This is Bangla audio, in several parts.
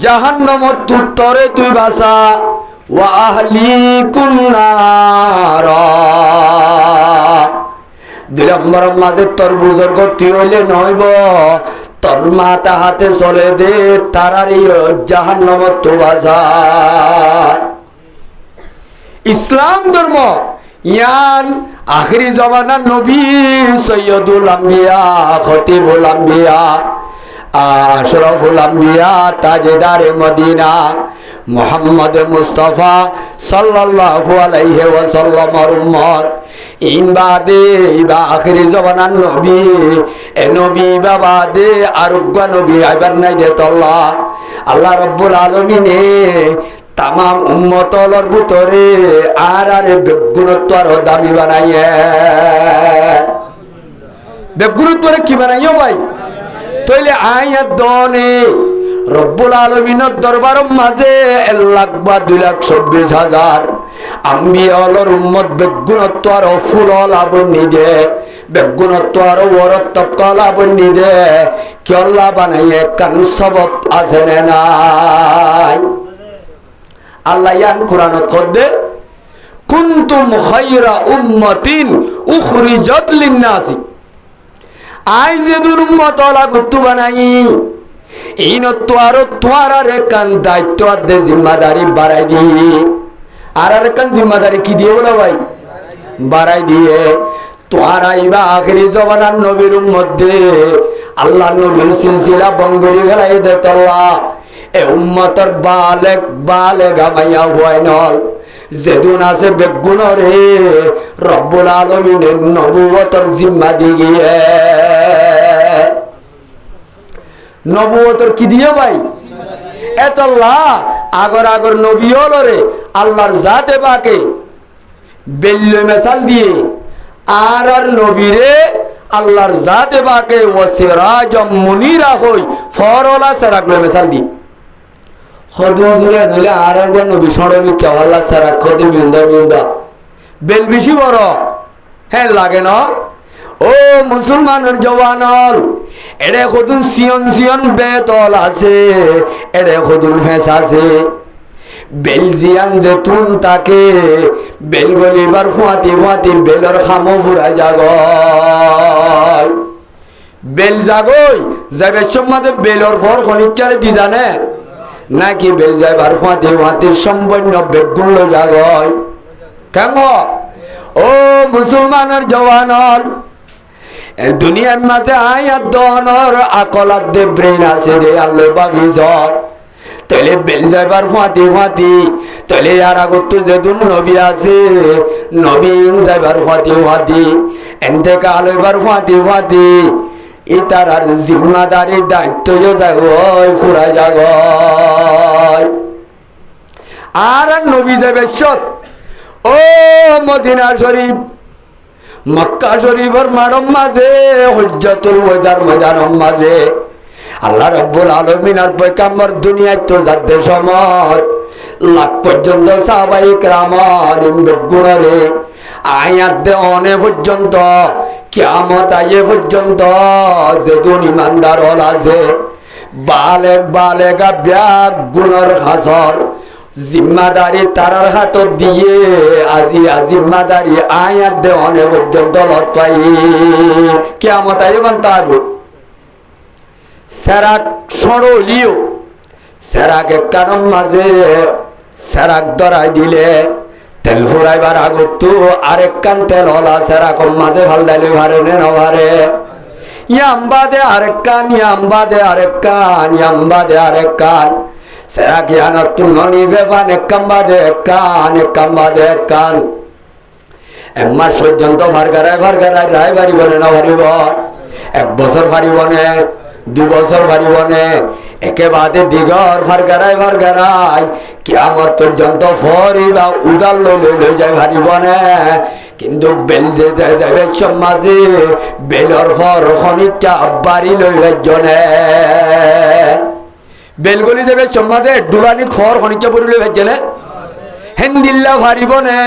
জাহান্নামত তুত্তরে তুই বাসা ওয়া আহলিকুন নার। 2 নম্বর মাঝে তরবুজের গতি হইলে নইব তোর মাথা হাতে চলে দে তারারি জাহান্নামত তো বাসা। ইসলাম ধর্ম ইয়ান আখিরি জমানার নবী সৈয়দুল আম্বিয়া খতিবুল আম্বিয়া আশরাফুল আম্বিয়া তাজদারে মদিনা মুহাম্মদ মুস্তাফা সাল্লাল্লাহু আলাইহি ওয়াসাল্লামের উম্মত ইন বাদে ইবা আখিরি জমানার নবী এ নবী বাদে আরোগ্য নবী আইবার নাই দে আল্লাহ আল্লাহ রাব্বুল আলামিনে তামাম উম্মতর ভিতরে আরে বেগুনত্ব আরো দামি বানাইয়ে। বেগুনত্বরে কি বানাইও ভাই? তইলে আয়াত দনে রব্বুল আলামিনের দরবারের মাঝে 1,02,26,000 আম্বিয়ার উম্মত বেগুনত্ব আরো ফুল লাবণী দে বেগুনত্ব আরো ওরত্ব লাবণী দে কি আল্লাহ বানাইয়ে কান সবব আছে না নাই? আল্লাহ ইয়ান কোরআনত কদে কুনতুম খায়রা উম্মাতিন উখরিজাত লিন-নাসি। আই যে দুর উম্মত লাগুতু বানাই ইনত আরো তোয়ারে কান দায়িত্ব দে জিম্মাদারি বাড়াই দি আর কান জিম্মাদারি কি দিয়ে বলা ভাই বাড়াই দিয়ে তোয়ারা ইবা আখিরি জমানার নবীর উম্মত দে আল্লাহ নবীর সিলসিলা বঙ্গরি গলাই দে আল্লাহ এ উম্মতর বালেগ মাইয়া হয় নল যেদুন আছে বেগুন রে রব্বুল আলামিনের নবুয়তর জিম্মা দিয়ে নবুয়তর কি দিয়ে ভাই এত আল্লাহ আগর নবী হলো রে আল্লাহর জাতে পাকে বেল্য মেসাল দিয়ে আর নবীরে আল্লাহর জাতে পাকে ওয়াসিরাজাম মুনিরা হই ফরলা সারাক মেসাল দি খদুজুরে ধইলে আর নবী সরমি কেওয়াল্লা সারা খদি মিন্দা বেল বেশি বড় হ্যাঁ লাগে না? ও মুসলমানের জওয়ানল এড়ে খদুন সিয়ন বেতল আছে এড়ে খদুন ফেস আছে বেলজিয়ান যে তুন তাকে বেল গলিবার ফুয়াতি বেলর খামো ফুরা জাগয় বেল জাগই যাবে সম্মাদে বেলর ফর খনিকারে দি জানে নাকি বেল যাইবার ফাঁতি সম্পন্ন বেগুন জাগয় কেন? ও মুসলমানের জওয়ানল দুনিয়ার মাঝে আয়াত দহনর আকলাত দে ব্রেন আছে দে আল্লাহ বাবিজ তলে বেল যাইবার ফাঁতি তলে আর আগত যেদুন নবী আছে নবীন যাইবার ফাঁতি এনতে আলইবার ফাঁতি ইতার জিম্মাদারি দায়িত্ব জাগয় ফুরা জাগয় আর নবী যাবে সত ও মদিনা শরীফ মক্কা শরীফের মাঠের মাঝে হজ্জাতুল ওয়াদার ময়দানের মাঝে আল্লাহ রাব্বুল আলামিনের পয়গম্বর দুনিয়ায় তো যাতে সমত লাখ পর্যন্ত সাহাবায়ে কেরাম বেগুনরে আয়াত দে অনে পর্যন্ত কিয়ামত আয়ে পর্যন্ত যেদুন ইমানদার হল আছে বালেগা ব্যাগ গুণর হাসর জিম্মাদারি তারার হাত দিয়ে আজি জিম্মাদারি আয়াত দে অনে পর্যন্ত লত পাই কিয়ামত আয়ে বান্তাবো সেরাক সরলিও সেরাক কারণ মাঝে সেরাক ধরাই দিলে তেল ফুরাইবার আগত আরেক কান তেল হলা সেরাকম মাঝে ভাল দাইলে ভারে নে না ভারে ইয়াম্বাদে আরেক কান সেরাক ইয়ানত তুলনি বেবান এক কাম্বাদে কান এক মাস পর্যন্ত ভারগারায় রায় ভারিব না ভারিব 1 বছর ভারিব না 2 বছর ভারিব না একেবারে দিগর ভারগারায় কিয়ামত পর্যন্ত ফরিবা উদাল লই যায় ভারিব না কিন্তু বেল যে যাবে সমাজে বেলর ফর খনিকা বাড়ি লই ভাজনে বেলগলি যাবে সমাজে ডুলানি ফর খনিকা পড়ি লই ভাজনে হেন্দিল্লা ভারিব না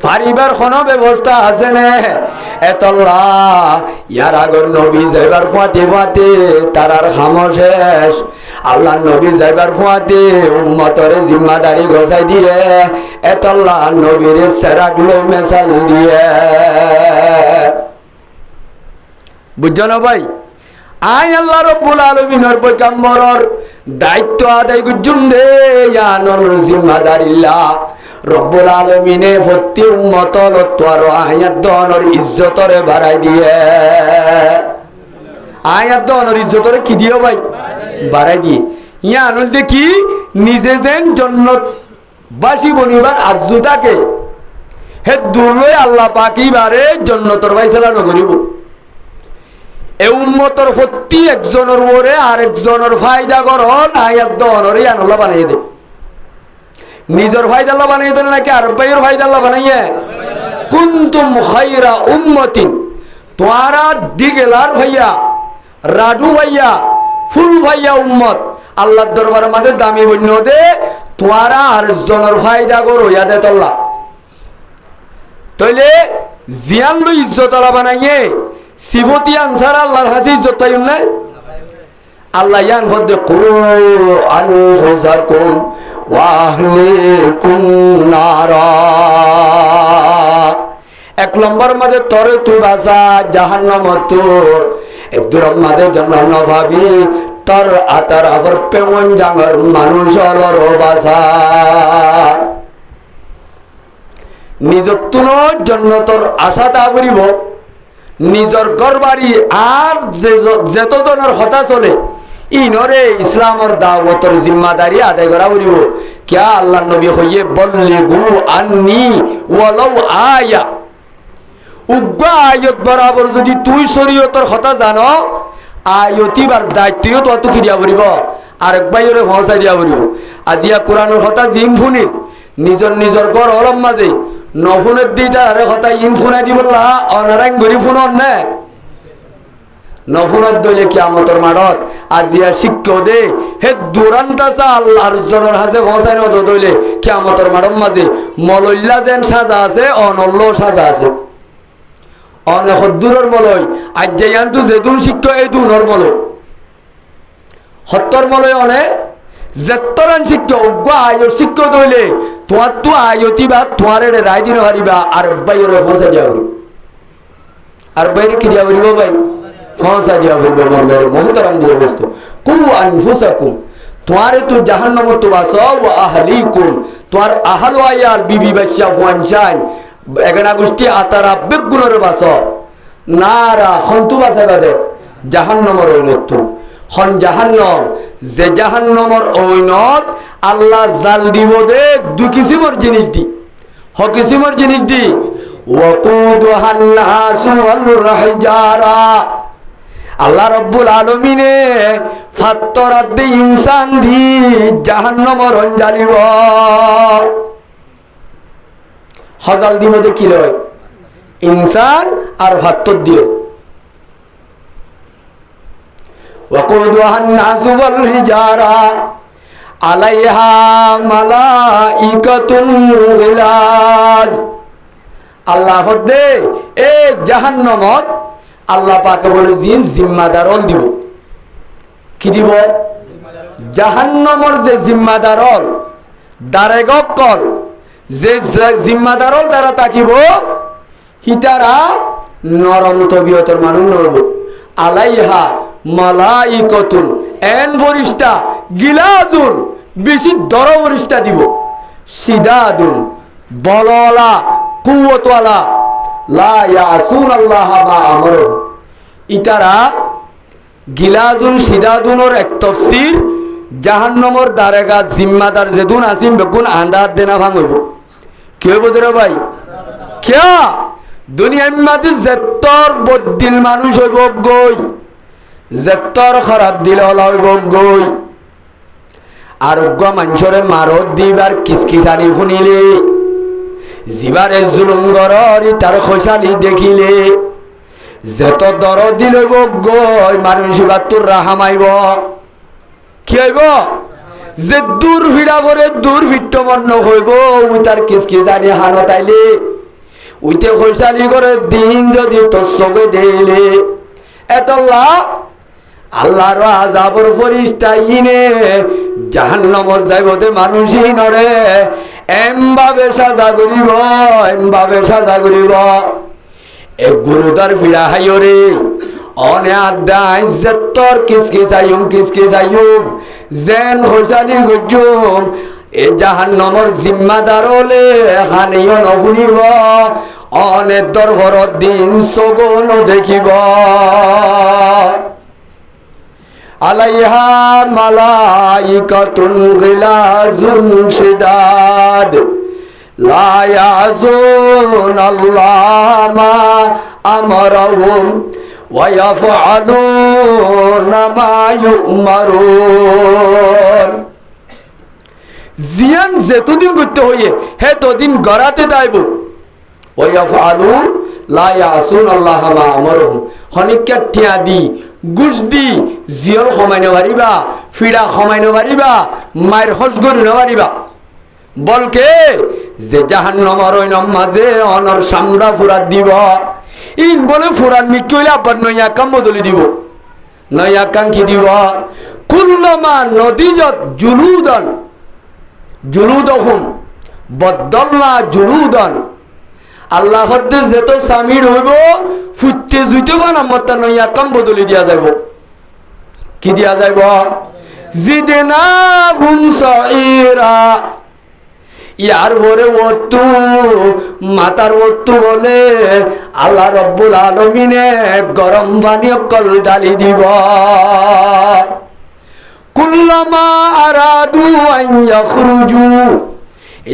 ফারিবার কোনো ব্যবস্থা আছে নে এতলা ইয়ার আগর নবী যাইবার ফাতে ফাতে তারার খামোশেষ আল্লাহ নবী যাইবার ফাতে উম্মতরে জিম্মাদারি গছাই দিয়ে এতলা নবীর সেরাগলো মেসাল দিয়ে বুঝছো না ভাই আয় আল্লাহ রব্বুল আলামিনের পয়গম্বরর দায়িত্ব আদায় করছুন দে ইয়ানর জিম্মাদারিল্লাহ রব্বুল আলামিনে প্রতি উম্মত লতর আয়াত দনর ইজ্জতরে বাড়াই দিয়ে আয়াত দনর ইজ্জতরে কি দিও ভাই বাড়াই দিয়ে ইয়ানুল দেখি নিজে যেন জান্নাত বাসি বনিবার আরজু থাকে হে দুলই আল্লাহ পাক ইবারে জান্নাতর ফয়সালা নগরিব এই উম্মতর প্রতি একজনের ওরে আরেকজনের ফায়দা করন আয়াত দনর ইয়ানুল্লাহ বানাই দে নিজের ফায়দা আল্লাহ বানাই দেন নাকি আর ভাইয়ের ফায়দা আল্লাহ বানাইয়ে কুনতুম খায়রা উম্মতিন তোয়ারা দিগেলার ভাইয়া রাডু ভাইয়া ফুল ভাইয়া উম্মত আল্লাহর দরবারের মাঝে দামি বন্য দে তোয়ারা আর জনের ফায়দা করো ইয়াদে তল্লা তইলে জিয়ান লই ইজ্জত আল্লাহ বানাইয়ে সিফতি আনসার আল্লাহর হাজি ইজ্জত তাইন না আল্লাহ ইয়ান হদে কু আনফুসাকুম ওয়াহলিকুম নারা এক নম্বর মাঝে তরে তুই বাসা জাহান্নামত এক দুরম মাঝে জন্য ভাবি তর আতার আবার পেমন জাঙ্গর মানুষ অলর বাসা নিজত্তুনোর জন্য তোর আশা তা করিব নিজর গরবারি আর যেতজনের হতা চলে ইনরে ইসলামর দাওয়াতর জিম্মাদারি আদায় করা করিব কিয়া আল্লাহ নবী হইয়ে বল্লিগু আন্নি ওয়ালাউ আয়া উগ্র আয়ত বরাবর যদি তুই শরীয়তর কথা জানো আয়তিবার দায়িত্বও তো তুই দিয়া করিব আরেক বাইরে পৌঁছাই দিয়া করিব আজিয়া কোরআনের কথা জিম ফুনি নিজর নিজর ঘর অলম মাঝে নফুনের দিটা আরে কথা ইন ফুনাই দিবলা অনারাইন গরি ফুনন না নফুনত দইলে কিয়ামতর মাঠত আজিয়া শিক্ষা দে হে দুরান্তা চা আল্লাহর জনের হাতে পৌঁছাই ন দইলে কিয়ামতর মাঠর মাঝে মলইল্লা যেন সাজা আছে অনল্য সাজা আছে অনেক দূরের মলয় আজ যাইয়ান্তু যেদুন শিক্ষা এই দুনর মলয় সত্তর মলয় অনে যেতরান শিক্ষা অজ্ঞ আয়র শিক্ষা দইলে তোমার তো আয়তি বা তোমার রায় দিন হারিবা আর বাইরে পৌঁছা দিয়া করি আর বাইরে কি দিয়া করিব ভাই পৌঁছা দিয়া করিব মর্মের মহতরাম বস্তু কু আনফুসাকুম তোমারে তো জাহান্নামত তো বাস ওয়া আহলিকুম তোমার আহল ওয়ায়াল বিবি বাচ্চা ফুয়ানশান এগানা গোষ্ঠী আতারা বেগুনের বাস নারা হন্তু বাসা বাদে জাহান্নামর ঐনত হন জাহান্নম যে জাহান্নামর ঐনত আল্লাহ জাল দিব দে দু কিসিমর জিনিস দি হ কিসিমর জিনিস দি ওয়াকুদুহান নাসু ওয়াল রাহজারা আল্লাহ রব্বুল আলামিনে ফাত্তরাত দি ইনসান দি জাহান্নামর অঞ্জালিব হজাল দি মধ্যে কি লয় ইনসান আর ফাত্তর দিও ওয়াকুদুহান নাসু ওয়াল হিজারা আলাইহা মালাইকাতুন গিলাজ আল্লাহ দে এ জাহান্নামত আল্লাহ পাকে বলে জিন জিম্মাদারল দিব কি দিব জাহান্নামর যে জিম্মাদারল দারেগকল যে জিম্মাদারল দ্বারা তাকিব হিতারা নরম তবিয়তর মানুষ নরব আলাইহা মালাইকাতুন এন ফরিস্তা গিলাজুন বেশি দর ফরিস্তা দিব সিদাদুন বলওয়ালা কুওয়াতওয়ালা লা ইয়াসুন আল্লাহ মা আমর ইতারা গিলাজুন সিদাদুনের এক তাফসীর জাহান্নামর দারেগা জিম্মাদার যেদুন আসিম বেগুন আন্দাত দেনা ভাঙইব কি হইব রে ভাই কিয়া দুনিয়ার মাঝে যেতর বদ্দিল মানুষ হইব গই যেতর খারাপ দিল হইব গই আরোগ্য মানুষরে মারত দিবার কিসকিসানি শুনিলে জিবারে জুলুম গররি তার খোসালি দেখিলে যেত দর দিল গই মানুষ এবার তোর রাহামাইব কি হইব যে দূর ভিড়া করে দূর ভিট্ট মন্ন হইব তার কিসকিসানি হানত আইলে উইতে খৈশালি করে দিন যদি তোর চোখে দিলে এতল্লা আল্লাহর আযাবর ফরিস্তা ইনে জাহান্নামত যাইবতে মানুষই নরে এমভাবে সাজা করিব এক গুরুদার ফিরা হাইরে অনে আদা ইজ্জতর কিসকিসাইম যেন খৈশালি গজ্জুম এ জাহান্নামর জিম্মাদার হলে হানিও নশুনিব অনে দরবারত দিন সগন দেখিব আলাইহা মালাইকাতুন গিলাজুন শিদাদ লা ইয়াযুনাল্লাহ মা আমারহুম ওয়া ইয়াফআলুনা মা ইউমারুন জিয়ান যেতদিন করতে হইয়ে হে তদিন গড়াতে যাইব ওয়া ইয়াফআলুন লা ইয়াসুনাল্লাহ মা আমারহুম হনিকা টিয়া দি গুজ দি জিয়ল খমাইনে পারিবা ফিড়া খমাইনে পারিবা মায়ের হজ করিনে পারিবা বলকে যে জাহান্নামের ওই মাঝে অনর সামরা ফুরাত দিব ইন বলে ফুরান মিকি হইলে আবার নয়া কাম বদলি দিব নয়া কাম কি দিব কুল্লমা নদীজত জুলুদহুম বদল্লা জুলুদান আল্লাহ হদ্দে যেত সামির হইব ফুটতে জুইতে বানা মত নয়া কাম বদলি দিয়া যাইব কি দিয়া যাইব জিদেনা হুম সাইরা ইয়ার পরে ওতু মাতার ওতু বলে আল্লাহ রব্বুল আলামিনে গরম পানি অকল ডালি দিব কুল্লামা আরাদু আন ইয়াখরুজু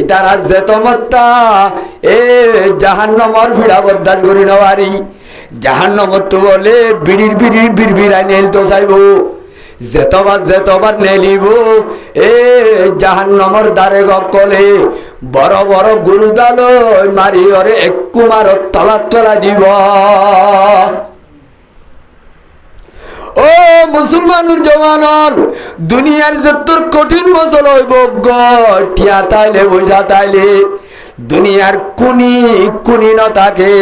ইতারা যেতমত্তা এ জাহান্নামর ভিড়া বদাস করি নবারি জাহান্নামত বলে বিড়ির নেল তো চাইব যেতবার নেলিব এ জাহান্নামর দ্বারে গকলে বড় বড় গুরুদাল মারি ওরে এক কুমার তলা দিব ও মুসলমানুর জওয়ানর দুনিয়ার যতর কঠিন মসল হইব গঠিয়া তাইলে বইসা তাইলে দুনিয়ার কুনি ন থাকে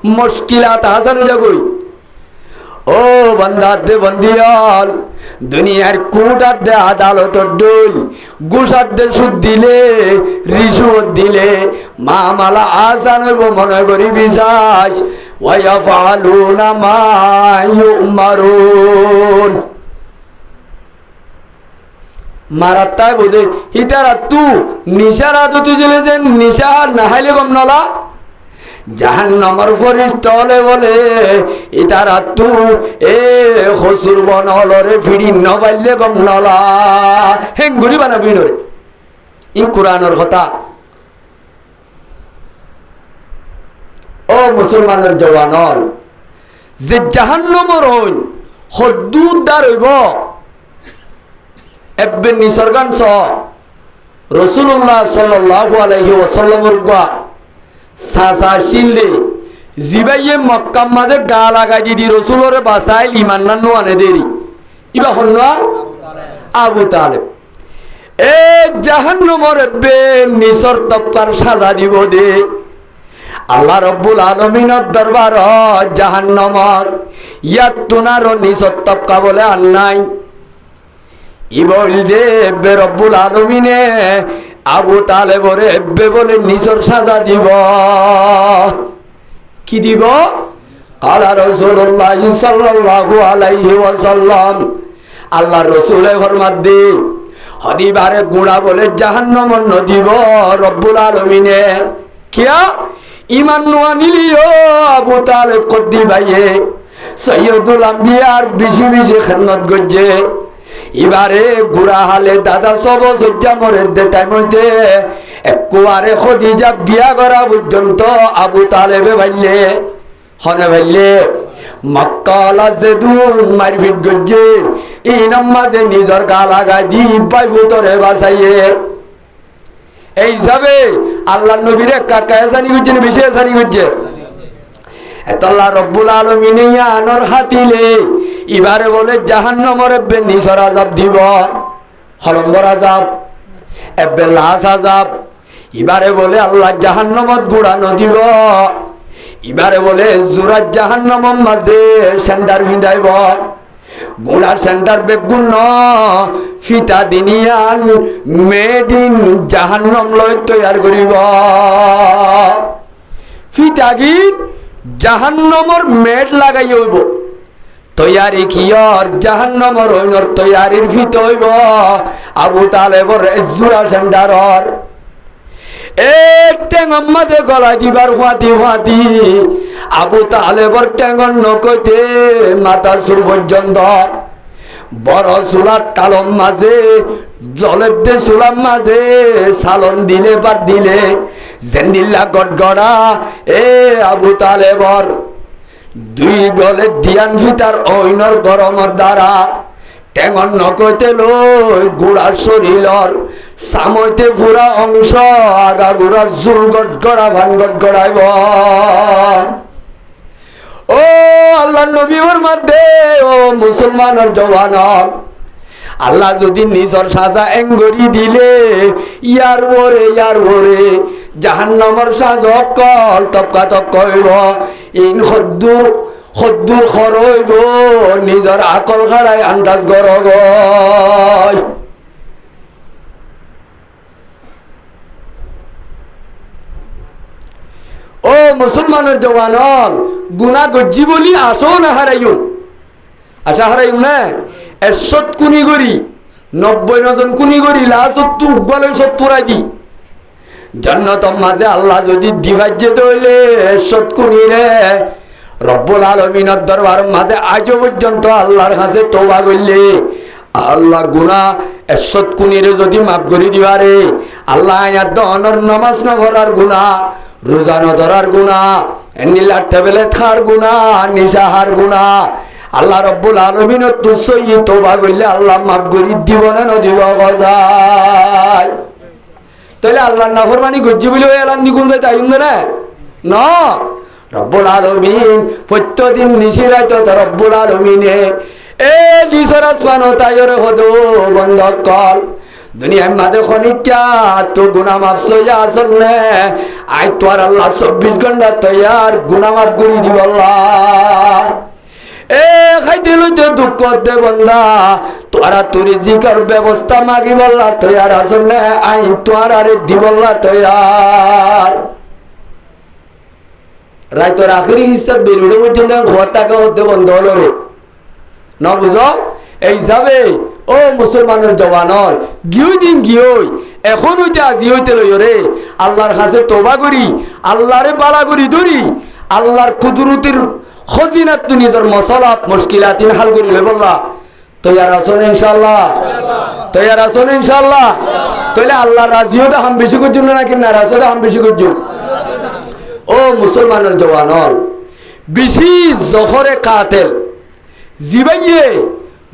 মুশকিলাত হাসানো যাবই ও বন্দাতে বন্দিয়াল দুনিয়ার কুটাতে আদালতর ডোল গুসাতে সুদ দিলে রিশুত দিলে মামালা আসান হইব মনে করি বিশ্বাস ওয়ায়াফআলুনা মা ইউমারুন মারাত্তায় বোধে হিতারা তু নিশার আদতে চলে যে নিশা না হাইলে গম নলা জাহান্নামর ফরিস্তা হলে বলে ইতারা তু এ হসুর বনলরে ফিরি নবাইলে গম নলা হেঙ্গুরি বানাবি নরে ই কোরআনের কথা ও মুসলমানের জওয়ানল যে জাহান্নামর হইন হদ্দুদ্দার হইব এব্বে নিসর্গান স রাসূলুল্লাহ সাল্লাল্লাহু আলাইহি ওয়াসাল্লামের গা সাসা শিললে জিবাইয়ে মক্কা মাঝে গা লাগাই দি রাসূলরে বাসাইল ঈমান নানো আনে দেরি ইবা হন্না আবু তালেব এ জাহান্নামর এব্বে নিসর তপকার সাজা দিব দে আল্লাহ রব্বুল আলামিনের দরবার জাহান্নামর ইয়াতুনার নিসর তপকা বলে আর নাই ইবল দে এব্বে রব্বুল আলামিনে আবু তালেবরে এব্বে বলে নিসর সাজা দিব কি দিব আলা রাসূলুল্লাহ সাল্লাল্লাহু আলাইহি ওয়াসাল্লাম আল্লাহর রাসূলে ফরমাত দে হদিবারে গুড়া বলে জাহান্নামর নদীব রব্বুল আলামিনে কিয়া ঈমান নোয়ানিলিও আবু তালেব কদ্দি ভাইয়ে সৈয়দুল আম্বিয়ার বেশি খেদমত গজ্জে এবারে গুড়া হালে দাদা সব সজ্জা মরে দে টাইম হইতে একবারে খদিজা বিয়া করা পর্যন্ত আবু তালেবে ভাইলে হনে ভাইলে মক্কালা যেদুন মারপিট গজ্জে এই নামাজে নিজর গা লাগাই দি বাই ভুতরে বাঁচাইয়ে এই যাবে আল্লাহ নবীরে কাকা এসানি করছে বেশি এসানি করছে এতল্লাহ রব্বুল আলামিন আনর হাতিলে এবারে বলে জাহান্নামর এব্বে নিসর আযাব দিব হলম্বর আযাব এব্বে লাশ আযাব এবারে বলে আল্লাহ জাহান্নামত গুড়ানো দিব, এবারে বলে জোরাত জাহান্নামর মাঝে সেন্টার ভিদাইব, গোড়ার সেন্টার বেগুন ফিতা দিনিয়ান মেড ইন জাহান্নাম লই তৈয়ার করিব। ফিতা গিন জাহান্নামর মেড লাগাই হইব, তৈয়ারি কিয়র জাহান্নামর ওইনর তৈয়ারির ফিত হইব আবু তালেবর জোড়া সেন্টারর। টেঙর মাঝে গলা দিবার হুয়াতি হুয়াতি আবু তালেবর টেঙর নকইতে মাথা চুল পর্যন্ত বড় চুলার তালম মাঝে জলের দে চুলার মাঝে সালন দিলে বাদ দিলে জেন্দিল্লা গড়গড়া আবু তালেবর দুই বলে দিয়ান ভিতার ঐনর গরমর দ্বারা টেঙর নকইতে লই গুড়ার শরীরর সামইতে পুরা অংশ আগা গুড়া জুল গড়গড়া ভান গড়গড়াইব। ও আল্লাহ নবীর মধ্যে ও মুসলমানের জওয়ান, আল্লাহ যদি নিজর সাজা এঙ্গরি দিলে ইয়ার ওরে জাহান্নামর সাজ অকল তপকা তপ কইব ইন হদ্দুর খরইব নিজর আকল খাড়াই আন্দাজ গরগ। ও মুসলমানের জওয়ান, গুনা গজ্জি বলি আসো না হারাইও, আশা হারাইম না 100 কুনি করি 90 জন কুনি করি লাসত্তু উগলে 70 দি জান্নাতের মাঝে আল্লাহ যদি দিবাজ্যে দইলে 100 কুনি রে রব্বুল আলামিনের দরবার মাঝে আজ পর্যন্ত আল্লাহর কাছে তওবা করলে আল্লাহ গুনাহ 100 কুনি রে যদি মাফ করে দিবারে, আল্লাহ আয়াত দনর নামাজ না করার গুনাহ, রোজা না ধরার গুনাহ, নীলা টেবিলে খার গুনাহ, নিশাহার গুনাহ আল্লাহ রব্বুল আলামিনের তুসই তওবা করলে আল্লাহ মাফ করে দিব না নদিব গজায়। তাহলে আল্লাহর নাফরমানি গজ্জি বলে এলান দিগুন যাইতে আইন না না রব্বুল আলামিন প্রত্যেকদিন নিশিরাইতো তা রব্বুল আলামিনে নিচর আসমান তাইরে হদো বন্ধ কল দুনিয়ার মাঝে খনিকা তো গুনাহ মাফ সইয়া আসল নে আই তো আর আল্লাহ 24 ঘন্টা তৈয়ার গুনাহ মাফ করে দিব আল্লাহ। খাইতে লইতে দুঃখ দে বন্ধা তোরা তুরি জিকার ব্যবস্থা মাগি বললা তৈয়ার আসল নে আই তোর আরে দিবল্লা তৈয়ার। রাইতর আখেরি হিসাব বেলুড়ে পর্যন্ত ঘর টাকা হতে বন্ধ হলো রে না বুঝো এই যাবে। ও মুসলমানের জওয়ানর গিয়ে দিন গিয়ে এখন হইতে আজি হইতে লই রে আল্লাহর কাছে তওবা করি আল্লাহরে বালা করি ধরি আল্লাহর কুদরতের খজিনাত তু নিজের মসলা মুশকিলাতিন হাল করি লই বললা তৈয়ার আছেন ইনশাআল্লাহ, তৈয়ার আছেন ইনশাআল্লাহ। তাহলে আল্লাহ রাজিওটা হাম বেশি করছুন নাকি না রাজিওটা হাম বেশি করছুন। ও মুসলমানের জওয়ানর বেশি জহরে কাতেল জিবাইয়ে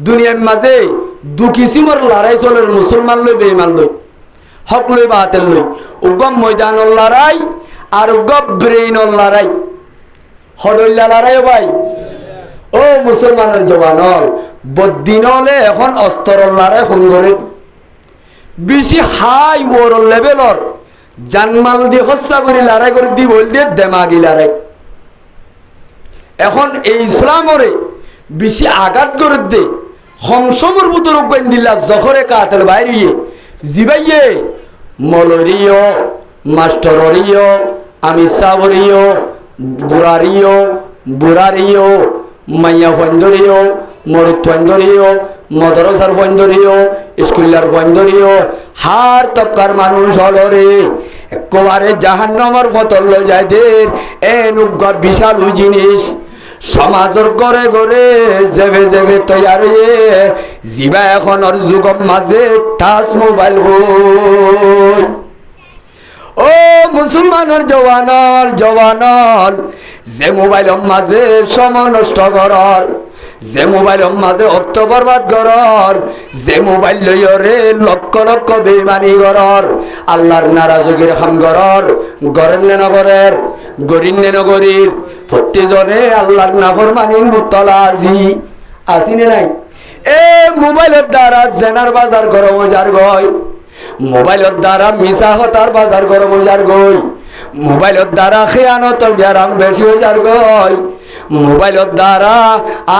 দুনিয়ার মাঝে দু কিসিমর লড়াই চলের মুসলমান লই বেঈমান লই হক লই বাতিল লই উগম ময়দানর লড়াই আর উগম ব্রেইনর লড়াই হডল্লা লড়াই ভাই। ও মুসলমানের জওয়ানর বদিনলে এখন অস্ত্রর লড়াই সংগরে বেশি হাই ওর লেভেলর জানমাল দিয়ে হত্যা করে লড়াই করে দি বল দিয়ে দেমাগি লড়াই। এখন এই ইসলামরে বেশি আঘাত করে দে হংসমর বুতর উগান দিলা জহরে কাতেল বাইরিয়ে জিবাইয়ে মলরিও মাস্টরিও আমি সাবরিও বুড়ারিও মাইয়া ফন্দরিও মরুত ফন্দরিও মদরসার ফন্দরিও স্কুলার ফন্দরিও হার তপকার মানুষ হল রে একেবারে জাহান্নামের ফতল যাইদের এনুগা বিশাল জিনিস সমাজের ঘরে ঘরে জেবে জেবে তৈয়ার জিবা এখন আর যুগম মাঝে টাচ মোবাইল হল। ও মুসলমানের জওয়ানর যে মোবাইলের মাঝে সময় নষ্ট করার, যে মোবাইলের মাঝে অর্থ বরবাদ করার, যে মোবাইল লইরে লক্ষ লক্ষ বেইমানি করার, আল্লাহর নারাজগির হাম করার, গরেন নে নগরের গরিন নে নগরীর প্রত্যেকজনে আল্লাহর নাফরমানির মুতলা আসি নে নাই। এ মোবাইলের দ্বারা জেনার বাজার গরম যার গয় মোবাইলের দ্বারা মিশা হতার বাজার গরম হয়ে যার গই, মোবাইলের দ্বারা খেয়ানতর ব্যারাম বেশি হয়ে যার গই, মোবাইলের দ্বারা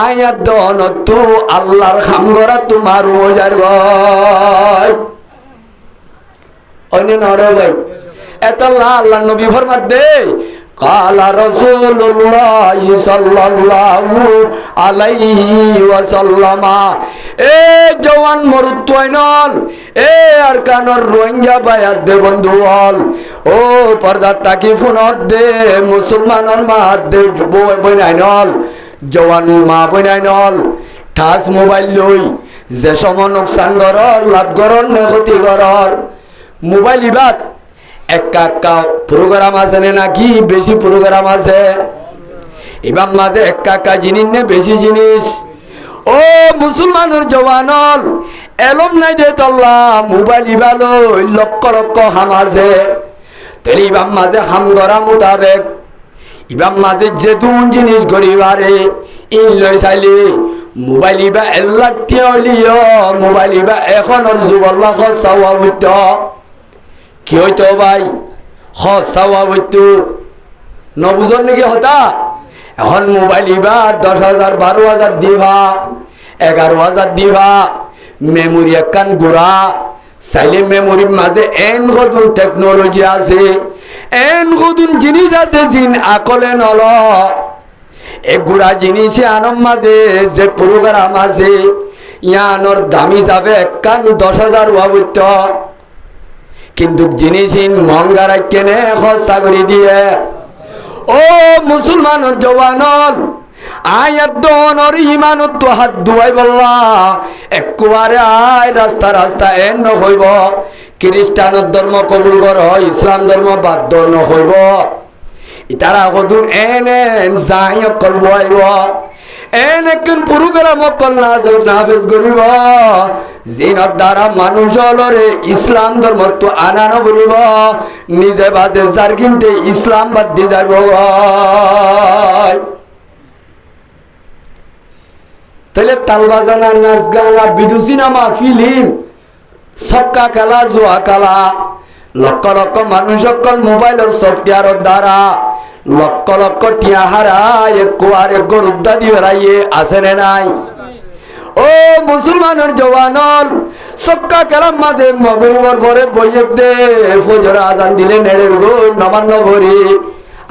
আয়াত দন তু আল্লাহর খামগরা তোমার হয়ে যার গই। অন্য নরে ভাই এত আল্লাহ নবী ফরমাত দে কালা রাসূলুল্লাহ সাল্লাল্লাহু আলাইহি ওয়াসাল্লাম এ জওয়ান মরুত্বইনল এ আরকানর রোহিঙ্গা বায়াত দে বন্ধু হল ও পর্দা তাকি ফোনত দে মুসলমানর মা দে বইনাইনল জওয়ান মা বইনাইনল ঠাস মোবাইল লই যে সম নোকসান করর লাভ করর নে ক্ষতি করর মোবাইল ইবাদ একা একা প্রোগ্রাম আছে নাকি বেশি প্রোগ্রাম আছে এবার মাঝে একা একা জিনিস নে বেশি জিনিস ও মুসলমানের জওয়ানল এলম নাই যে তল্লা মোবাইল ইবাল লক্ষ লক্ষ হাম আছে তেলি ইবাম মাঝে হাম ধরা মোতাবেক ইবাম মাঝে যে দুন জিনিস গরিবারে ইন লই চাইলে মোবাইল ইবা এল্লা টিয়লিও মোবাইল ইবা এখনের যুগল্লা চাওয়া হইত কি হইতো ভাই চাওয়া হইতো নবুজন নাকি হতা এখন মোবাইল ইবা 10,000 12,000 দিবা 11,000 দিবা মেমোরি একখান গোড়া চাইলে মেমোরির মাঝে এন গদুন টেকনোলজি আছে এন গদুন জিনিস আছে জিন আকলে নল এক গুড়া জিনিসে আনম মাঝে যে প্রোগ্রাম আছে ইয়ানোর দামি যাবে একখান 10,000 হইত কিন্তু জিনিস মহঙ্গারা কেনে খরচা করে দিয়ে ও মুসলমানের জওয়ানল আয়াত দনর ইমানত তো হাত ধুয়াই বললা একবারে আয় রাস্তা রাস্তা এন নহইব খ্রিস্টানের ধর্ম কবুল কর ইসলাম ধর্ম বাধ্য নহইব ইতারা কদুন এন এন যাই অকল বইব এন একজন প্রোগ্রাম অকল নাফেজ করিব জিনত দ্বারা মানুষ হলরে ইসলাম ধর্ম তো আনানো করিব নিজে বাজে যার কিনতে ইসলাম বাদ দিয়ে যাব তাহলে তাল বাজানা নাচ গানা বিদু সিনেমা ফিল্ম ছক্কা খেলা জুয়া খেলা লক্ষ লক্ষ মানুষ সকল মোবাইলের সফটওয়্যারের দ্বারা লক্ষ লক্ষ টিয়া হারায় এক গরুদ্দা দিয়ে হারাইয়ে আছে নে নাই ও মুসলমানের জওয়ানল ছক্কা খেলার মাঝে মগরিবর পরে বইয়েক দে ফজর আজান দিলে নেড়ের গো নবান্ন ভরি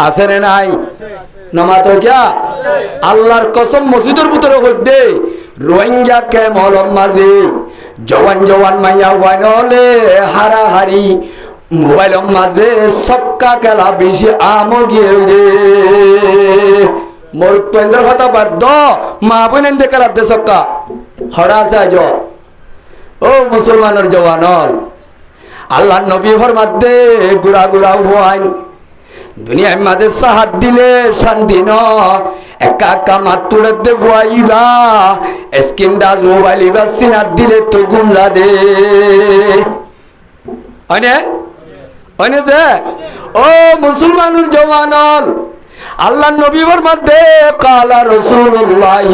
আছে নে নাই নমা তো কিয়া আল্লাহর কসম মসজিদের ভিতরে হইতে রোহিঙ্গা কে মলম মাঝে জওয়ান জওয়ান মাইয়া ওয়াইনলে হারাহারি মোবাইলের মাঝে ছক্কা খেলা বেশি আমো গিয়ে রে মোর পেন্দ্র কথা বাদ মা বোনেন দে খেলা দে ছক্কা হড়া আছে আজ ও মুসলমানের জওয়ানল আল্লাহ নবী ফরমাত দে গুড়া গুড়া হওয়াইন দুনিয়ার মাঝে সাহায্য দিলে শান্তি ন একা একা মাতুড়ে দে ভুয়াইবা স্ক্রিন টাচ মোবাইল ইবা সিনাত দিলে তো গুমলা দে অনে অনে যে ও মুসলমানের জওয়ানল আল্লাহ নবীর মধ্যে কালা রাসূলুল্লাহ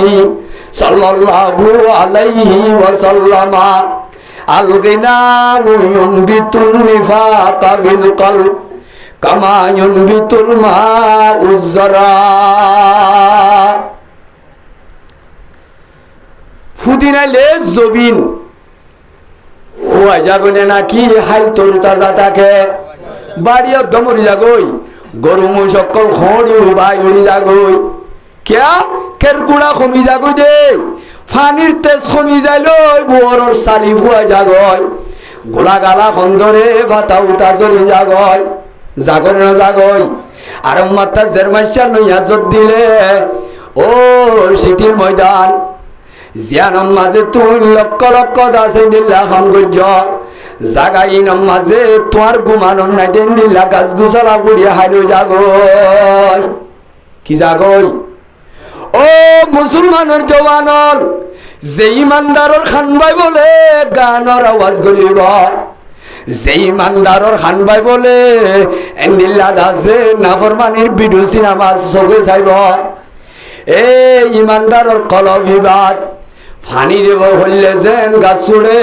সাল্লাল্লাহু আলাইহি ওয়াসাল্লাম আল গিনা ইউনবিতুন নিফাকা বিল কলব কামা ইউনবিতুল মাউজ যারা ফুদিনালে জবিন হুয়া যাগনে নাকি হাল তরুতা যাতাকে বাড়িয়া দমরি যাগই গরু মুই সকল খড়ি বাই উড়ি যাগই কিয়া কেরকুড়া কমি যাগই দে ফানির তেজ কমি যাইল বড়র সালি হুয়া যাগই গোলা গালা খন্দরে ভাতা উতা চলি যাগই জাগর না জাগই আর মাতা জেরমাইশা নইয়াজত দিলে ও সিটির ময়দান জিয়ানম মাঝে তুই লক্ষ লক্ষ দাসে দিল্লা সৌন্দর্য জাগাই মাঝে তোমার ঘুমানোর নাই দিন দিল্লা গাছ গুছালা বুড়িয়া হাইলো জাগই কি জাগই ও মুসলমানের জওয়ানল যে ইমানদারর খানবাই বলে গানের আওয়াজ গলিব যে ইমানদারর খানবাই বলে এন্ডিল্লা দাসে নাফরমানির ভিডিও সিনেমা চোখে চাইব এ ইমানদারর কলবিবাদ ফানি দেব হইলে যেন গাছ ছুড়ে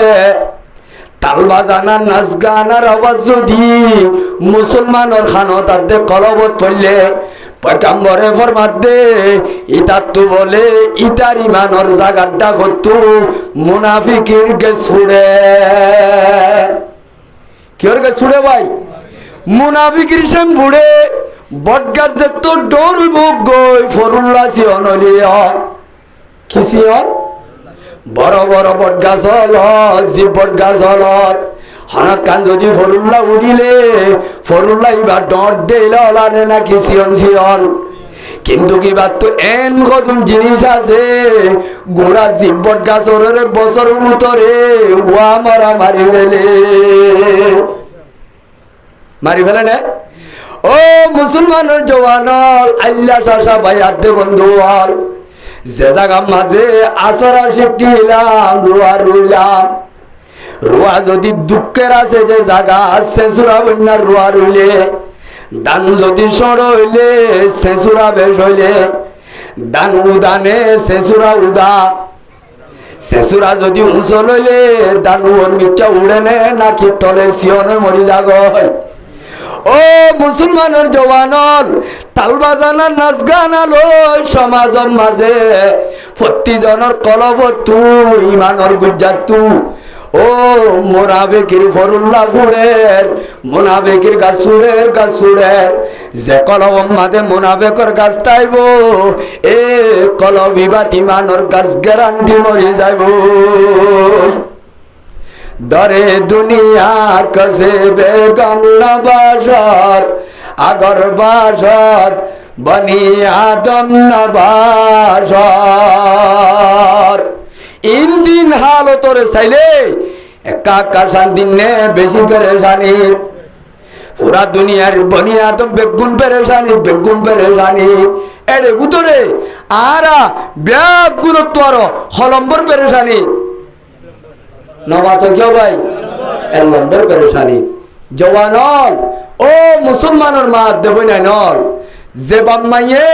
তাল বাজানা নাচ গানার আওয়াজ যদি মুসলমানের খানত আদে কলবত পড়লে পয়গাম্বরে ফরমাত দে ইতার তো বলে ইটার ইমানের জাগারটা করতো মুনাফিকের গে ছুড়ে কিয়র গে ছুড়ে ভাই মুনাফিকের সেম বুড়ে বটগাছ যে তো ডর গই ফরুল্লা সিয়ন হলিয়া কি সিয়ন বড় বড় বটগাছ হল যে বটগাছ হলত হনক কান যদি ফরুল্লা উড়িলে ফরুল্লা ইবার ডর দেইলা হলানে নাকি সিয়ন সিয়ন কিন্তু কিবা তো এন কতন জিনিস আছে গোড়া জীব বটগাছর বছর ভিতরে ওয়া মারি ফেলে না ও মুসলমানের জওয়ানল আল্লাহ শাসা ভাই আদে বন্ধু হল যে জায়গা মাঝে আসরা শিখলাম রুয়া যদি দুঃখের আছে যে জায়গা শেষুরা বন্যার রুয়া রইলে দান যদি সর হইলে শেষুরা বেশ হইলে দান উদানে শেষুরা উদা শেষুরা যদি উঁচল হইলে দান ওর মিথ্যা উড়ে নে নাকি তলে সিয়নে মরি যাগ ও মুসলমানের জওয়ানর তাল বাজানার নাচ গান আলো সমাজের মাঝে প্রতিজনের কলবতু ইমানের গুজ্জাতু ও মুনাফিকের ফরুল্লা ফুড়ের মুনাফিকের গাছুড়ের যে কলব মাঝে মুনাফিকের গাছ তাইব এ কলবিবাত ইমানের গাছ গ্যারান্টি মরি যাইব দরে দুনিয়া কসে বেগম নবাসত আগর বাসত বনি আদম নবাসত ইনদিন হালতরে চাইলে একা কাশান দিন নে বেশি পেরেশানি পুরা দুনিয়ার বনি আদম বেগুন পেরেশানি এড়ে উতরে আরা ব্যাগ গুরুত্বর হলম্বর পেরেশানি নবাত কেউ ভাই এক নম্বর পেরেশানি জওয়ানল ও মুসলমানের মা দেবই নাই নল যে বাম্মাইয়ে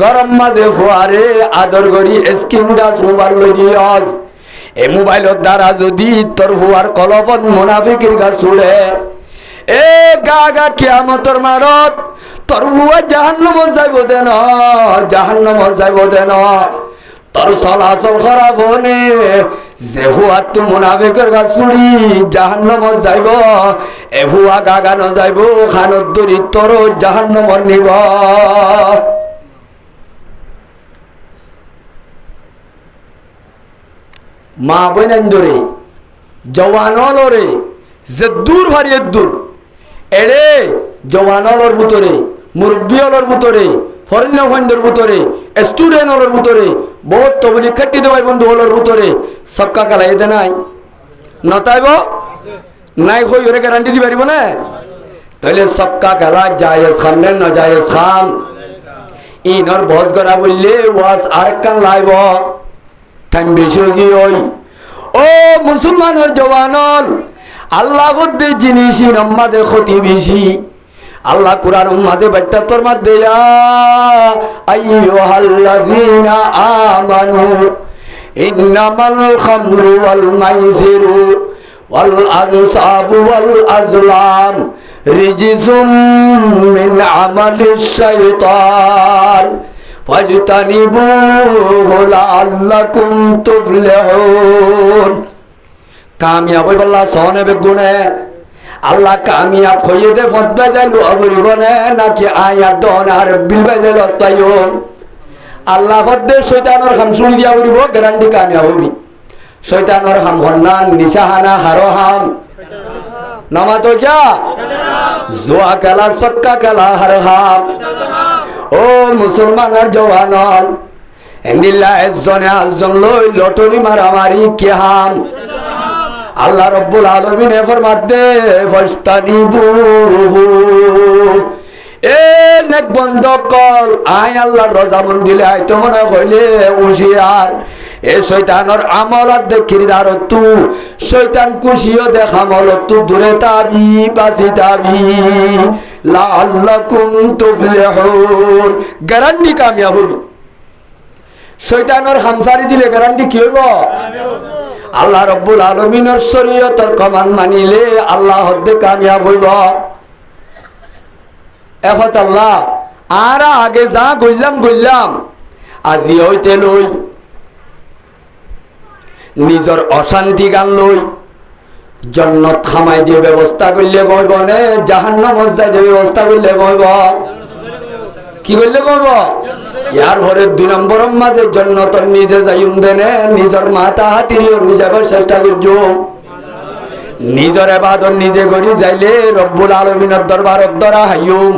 গরম মাঝে ফুয়ারে আদর করি স্ক্রিন টাচ মোবাইল লই দিয়স এই মোবাইলের দ্বারা যদি তোর ফুয়ার কলফত মুনাফিকের গা ছুড়ে এ গা কিয়ামতের মারত তোর ফুয়া জাহান্নামত যাইব দেন তোর চলাচল খারাপ হনে যে ফুয়ার তো মুনাফিকের গা ছুড়ি জাহান্নামত যাইব এ ফুয়া গাগানো যাইব খানত দরি তোর জাহান্নামত নিব মা বইনান ধরে জওয়ানলরে যে দূর হারিয়ে দূর এরে জওয়ানলর ভিতরে মুরব্বিয়লর ভিতরে ফরেন ফাইন্ডর ভিতরে স্টুডেন্ট হলর ভিতরে বহুত তবলি খাটি দেওয়াই বন্ধু হলর ভিতরে সক্কা খেলা এতে নাই নতাইব নাই হই ওরে গ্যারান্টি দি পারিব না তাহলে সক্কা খেলা জায়েজ খাম না নাজায়েজ খাম ইনর বস করা বললে ওয়াজ আরেকখান লাইব টাইম বেশি কি ওই ও মুসলমানের জওয়ানল আল্লাহ গদ্দে জিনিস নম্মাদে ক্ষতি বেশি আল্লাহ কুরআন উম্মাদে বাট্টা তোর মধ্যে আইয়ুহাল্লাযীনা আমানু ইন্নামাল খামরু ওয়াল মাইসিরু ওয়াল আনসাবু ওয়াল আজলাম রিজসুম মিন আমালিশ শাইতান ফাজতানিবুহু লাআল্লাকুম তুফলিহুন কামিয়াব হইবল্লা সহনে বেগুনে আল্লাহ কামিয়াব হইয়ে দে ফত বাজাইলু অবরিবনে নাকি আয়াত দন আর বিল বাজাইল তাইও আল্লাহ হদ্দে শয়তানের হাম শুনি দিয়া উড়িব গ্যারান্টি কামিয়াব হইবি শয়তানের হাম হন্নান নিশাহানা হারহাম নামা তো কিয়া জুয়া খেলা সক্কা খেলা হারহাম ও মুসলমানের জওয়ানল এন্দিল্লা একজনে আজজন লই লটরি মারামারি কি হাম আল্লাহ রব্বুল আলামিন ফরমাতে ফাস্তানিবুহু এ নেক বন্ধ কল আয় আল্লাহর রজামন দিলে আয় তো মনে হইলে হুঁশিয়ার এ শয়তানের আমলত দেখির দারতু শয়তান খুশিও দেখামলতু দূরে তাবি বাসি তাবি লাআল্লাকুম তুফলিহুন গ্যারান্টি কামিয়াব হইব শয়তানের হামসারি দিলে গ্যারান্টি কি হইব আল্লাহ রব্বুল আলামিনের শরীয়তের কমান মানিলে আল্লাহ হদ্দে কামিয়াব হইব। এফত আল্লাহ আর আগে যা গইলাম আজি হইতে লই নিজর অশান্তি গান লই জন্নত খামাই দিয়ে ব্যবস্থা করলে বইব নে জাহান্নাম যাই দিয়ে ব্যবস্থা করলে বইব? কি করলে বইব? ইয়ার ঘরে 2 নম্বরের মাঝে জন্নত নিজে যাইম দেনে নিজের মাথা হাতিরিও নিজের চেষ্টা করছ। নিজের ইবাদত নিজে করি যাইলে রব্বুল আলামিনের দরবারত ধরা হাইয়ুম।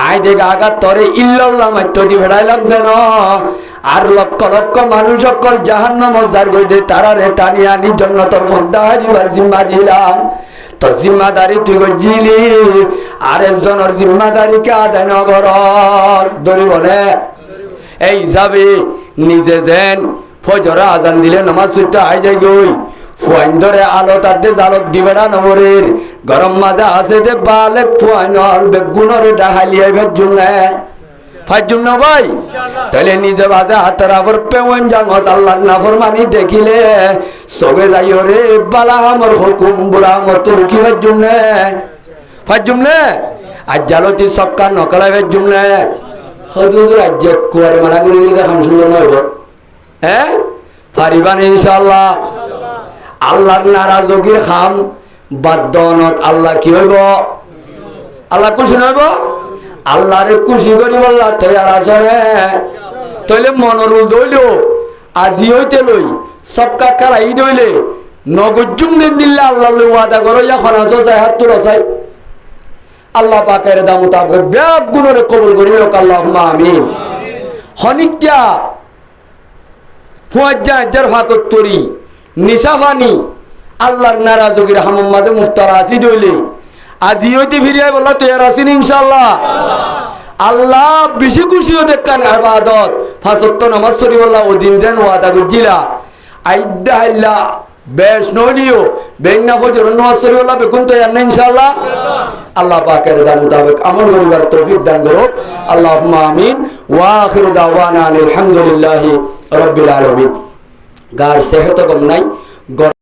আই দেখ আঘাত তরে ইল্লাল্লাহ মাইতটি ফেরাইলাম দেন আর লক্ষ লক্ষ মানুষ সকল জাহান্নাম যার গইতে তারারে টানি আনি জন্নতর ফদ্দা দিবার জিম্মা দিলাম। তোর জিম্মাদারি তুই গজিলি আর একজনের জিম্মাদারিকে আদায় নগরস ধরি বলে এই যাবে নিজে যেন ফজরে আজান দিলে নামাজ ছুটতে আই যাই গই ফুয়াইন ধরে আলো তাতে জালক দিবেড়া নগরের গরম মাজা আছে দে বালেক ফুয়াইনল বেগুনরে ডাহালিয়ে ভেজুম না ফাজুম না ভাই তাহলে নিজে বাজে হাতের আবর পেওয়ান জাঙত আল্লাহর নাফরমানি দেখিলে সবে যাইও রে বালা আমার হুকুম বুড়া মতর কি ফাজুম না আজ জালতি সক্কা নকলা ভেজুম না হদুর আজ কুয়ারে মানা করে দেখাম সুন্দর নয় হ্যাঁ পারিবান ইনশাআল্লাহ। আল্লাহর নারাজগির খাম বাদ্যনত আল্লাহ কি হইব? আল্লাহ খুশি নইব? আল্লাহরে খুশি করি বললা তৈয়ার আসরে তইলে মনরুল দইল আজি হইতে লই সবকা কারাই দইলে নগজুম দিন দিল্লা আল্লাহ লই ওয়াদা করো এখন আসো চাই হাত তুলো চাই আল্লাহ পাকের দাম মুতাবিক ব্যাগ গুণরে কবুল করি লোক আল্লাহুম্মা আমিন। হনিকা ফুয়াজ্জা জার ফাকত তরি নিশাফানি আল্লাহর নারাজগির হামম মাঝে মুফতারা আসি দইলে আজি হইতে ফিরিয়ে বললা তৈয়ার আসিন ইনশাআল্লাহ। আল্লাহ বেশি খুশিও দেখান ইবাদত 5 ওয়াক্ত নামাজ পড়ি বললা ওদিন যেন ওয়াদা করছিলা আইদা আল্লাহ বেশ নলিও বেন্না ফজর নামাজ পড়ি বললা বেকুন তৈয়ার না ইনশাআল্লাহ। আল্লাহ পাকের দান মুতাবিক আমল করিবার তৌফিক দান করুক আল্লাহুম্মা আমিন। ওয়া আখিরু দাওয়ানা আলহামদুলিল্লাহি রাব্বিল আলামিন। গার সেহত কম নাই।